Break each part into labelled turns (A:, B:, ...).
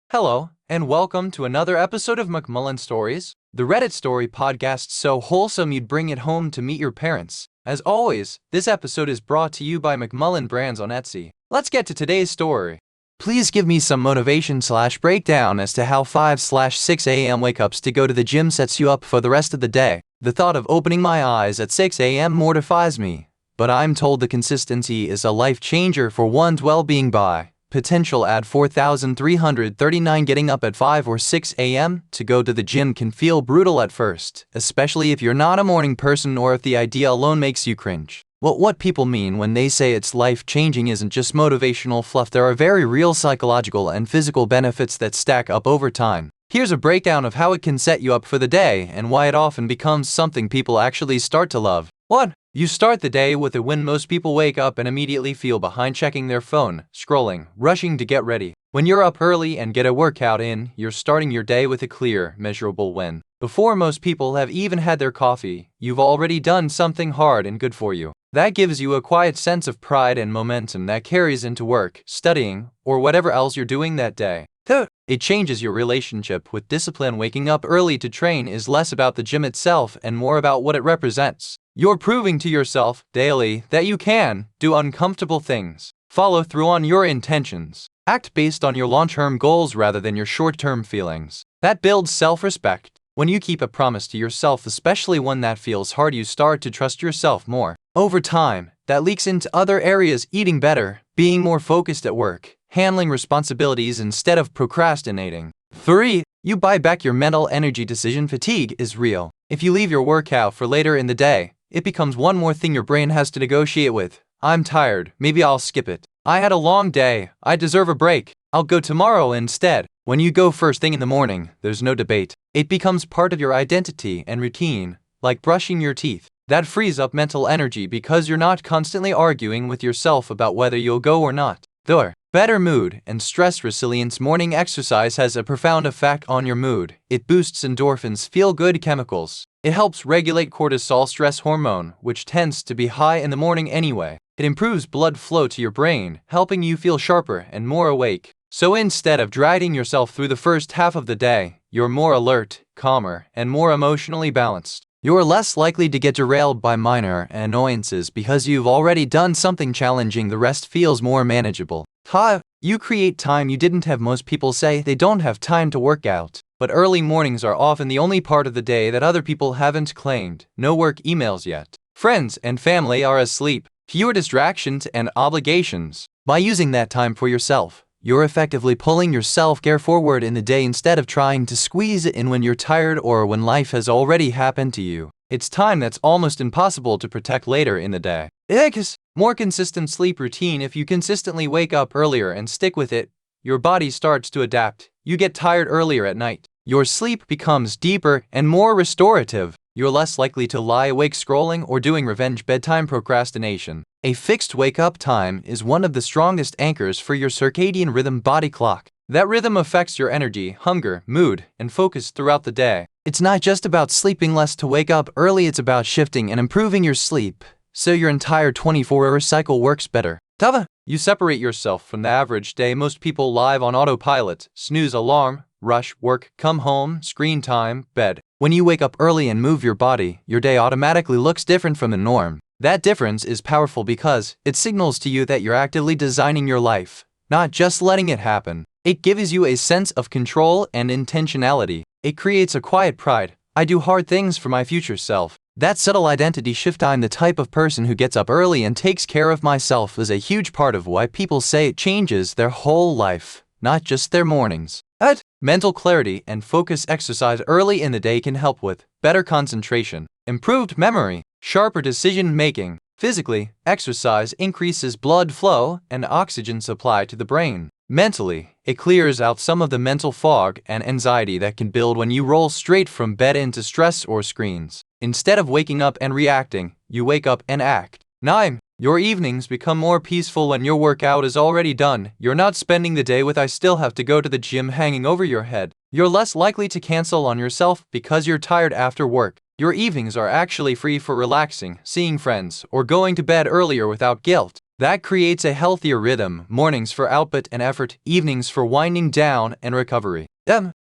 A: Hello, and welcome to another episode of McMullen Stories, the Reddit story podcast so wholesome you'd bring it home to meet your parents. As always, this episode is brought to you by McMullen Brands on Etsy. Let's get to today's story. Please give me some motivation/breakdown as to how 5/6 a.m. wake-ups to go to the gym sets you up for the rest of the day. The thought of opening my eyes at 6 a.m. mortifies me, but I'm told the consistency is a life changer for one's well-being by potential ad 4,339. Getting up at 5 or 6 a.m. to go to the gym can feel brutal at first, especially if you're not a morning person or if the idea alone makes you cringe. What people mean when they say it's life-changing isn't just motivational fluff. There are very real psychological and physical benefits that stack up over time. Here's a breakdown of how it can set you up for the day and why it often becomes something people actually start to love. 1. You start the day with a win. Most people wake up and immediately feel behind, checking their phone, scrolling, rushing to get ready. When you're up early and get a workout in, you're starting your day with a clear, measurable win. Before most people have even had their coffee, you've already done something hard and good for you. That gives you a quiet sense of pride and momentum that carries into work, studying, or whatever else you're doing that day. 2. It changes your relationship with discipline. Waking up early to train is less about the gym itself and more about what it represents. You're proving to yourself daily that you can do uncomfortable things, follow through on your intentions, act based on your long-term goals rather than your short-term feelings. That builds self-respect. When you keep a promise to yourself, especially one that feels hard, you start to trust yourself more. Over time, that leaks into other areas: eating better, being more focused at work, handling responsibilities instead of procrastinating. 3. You buy back your mental energy. Decision fatigue is real. If you leave your workout for later in the day, it becomes one more thing your brain has to negotiate with. I'm tired, maybe I'll skip it. I had a long day, I deserve a break, I'll go tomorrow instead. When you go first thing in the morning, there's no debate. It becomes part of your identity and routine, like brushing your teeth. That frees up mental energy because you're not constantly arguing with yourself about whether you'll go or not. 4. Better mood and stress resilience. Morning exercise has a profound effect on your mood. It boosts endorphins, feel-good chemicals. It helps regulate cortisol, stress hormone, which tends to be high in the morning anyway. It improves blood flow to your brain, helping you feel sharper and more awake. So instead of dragging yourself through the first half of the day, you're more alert, calmer, and more emotionally balanced. You're less likely to get derailed by minor annoyances because you've already done something challenging. The rest feels more manageable. You create time you didn't have. Most people say they don't have time to work out, but early mornings are often the only part of the day that other people haven't claimed. No work emails yet. Friends and family are asleep. Fewer distractions and obligations. By using that time for yourself, you're effectively pulling your self-care forward in the day instead of trying to squeeze it in when you're tired or when life has already happened to you. It's time that's almost impossible to protect later in the day. More consistent sleep routine. If you consistently wake up earlier and stick with it, your body starts to adapt. You get tired earlier at night. Your sleep becomes deeper and more restorative. You're less likely to lie awake scrolling or doing revenge bedtime procrastination. A fixed wake-up time is one of the strongest anchors for your circadian rhythm body clock. That rhythm affects your energy, hunger, mood, and focus throughout the day. It's not just about sleeping less to wake up early, it's about shifting and improving your sleep so your entire 24-hour cycle works better. You separate yourself from the average day. Most people live on autopilot, snooze alarm, rush, work, come home, screen time, bed. When you wake up early and move your body, your day automatically looks different from the norm. That difference is powerful because it signals to you that you're actively designing your life, not just letting it happen. It gives you a sense of control and intentionality. It creates a quiet pride. I do hard things for my future self. That subtle identity shift, I'm the type of person who gets up early and takes care of myself, is a huge part of why people say it changes their whole life, not just their mornings. Mental clarity and focus. Exercise early in the day can help with better concentration, improved memory, sharper decision-making. Physically, exercise increases blood flow and oxygen supply to the brain. Mentally, it clears out some of the mental fog and anxiety that can build when you roll straight from bed into stress or screens. Instead of waking up and reacting, you wake up and act. 9. Your evenings become more peaceful when your workout is already done. You're not spending the day with "I still have to go to the gym" hanging over your head. You're less likely to cancel on yourself because you're tired after work. Your evenings are actually free for relaxing, seeing friends, or going to bed earlier without guilt. That creates a healthier rhythm, mornings for output and effort, evenings for winding down and recovery.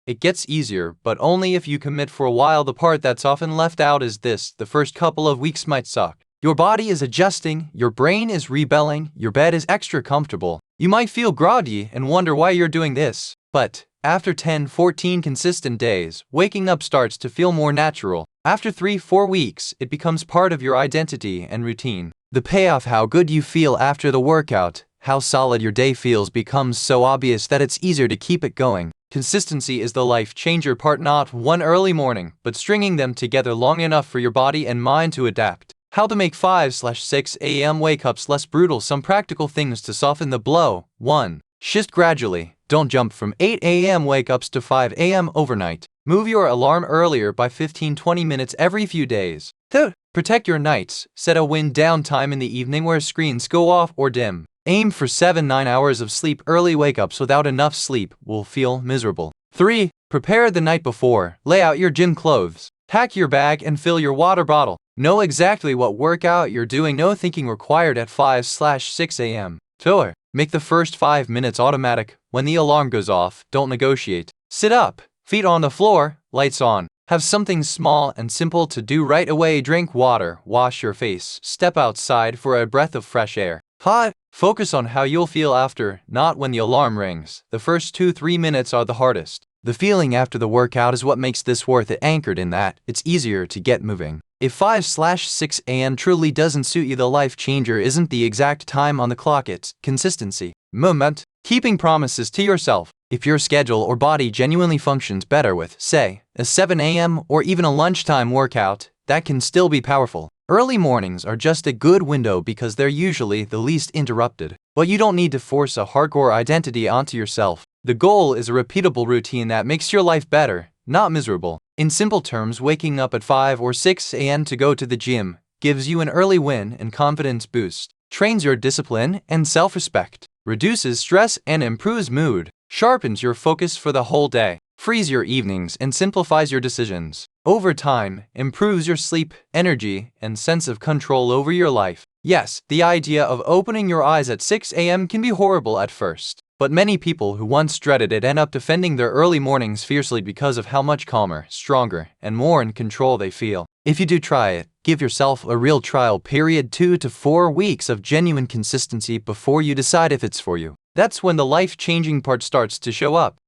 A: It gets easier, but only if you commit for a while. The part that's often left out is this: the first couple of weeks might suck. Your body is adjusting, your brain is rebelling, your bed is extra comfortable. You might feel groggy and wonder why you're doing this. But after 10-14 consistent days, waking up starts to feel more natural. After 3-4 weeks, it becomes part of your identity and routine. The payoff, how good you feel after the workout, how solid your day feels, becomes so obvious that it's easier to keep it going. Consistency is the life changer part, not one early morning, but stringing them together long enough for your body and mind to adapt. How to make 5-6 a.m. wake-ups less brutal. Some practical things to soften the blow. 1. Shift gradually. Don't jump from 8 a.m. wake-ups to 5 a.m. overnight. Move your alarm earlier by 15-20 minutes every few days. 2. Protect your nights. Set a wind down time in the evening where screens go off or dim. Aim for 7-9 hours of sleep. Early wake-ups without enough sleep will feel miserable. 3. Prepare the night before. Lay out your gym clothes. Pack your bag and fill your water bottle. Know exactly what workout you're doing. No thinking required at 5-6 a.m. 2. Make the first 5 minutes automatic. When the alarm goes off, don't negotiate. Sit up, feet on the floor, lights on. Have something small and simple to do right away. Drink water, wash your face, step outside for a breath of fresh air. 5. Focus on how you'll feel after, not when the alarm rings. The first 2-3 minutes are the hardest. The feeling after the workout is what makes this worth it. Anchored in that, it's easier to get moving. If 5-6 a.m. truly doesn't suit you, the life changer isn't the exact time on the clock, it's consistency. Moment. Keeping promises to yourself. If your schedule or body genuinely functions better with, say, a 7 a.m. or even a lunchtime workout, that can still be powerful. Early mornings are just a good window because they're usually the least interrupted. But you don't need to force a hardcore identity onto yourself. The goal is a repeatable routine that makes your life better, not miserable. In simple terms, waking up at 5 or 6 a.m. to go to the gym gives you an early win and confidence boost, trains your discipline and self-respect, reduces stress and improves mood, sharpens your focus for the whole day, frees your evenings and simplifies your decisions. Over time, improves your sleep, energy, and sense of control over your life. Yes, the idea of opening your eyes at 6 a.m. can be horrible at first, but many people who once dreaded it end up defending their early mornings fiercely because of how much calmer, stronger, and more in control they feel. If you do try it, give yourself a real trial period, 2 to 4 weeks of genuine consistency before you decide if it's for you. That's when the life-changing part starts to show up.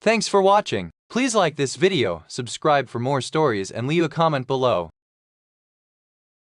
A: Thanks for watching. Please like this video, subscribe for more stories, and leave a comment below.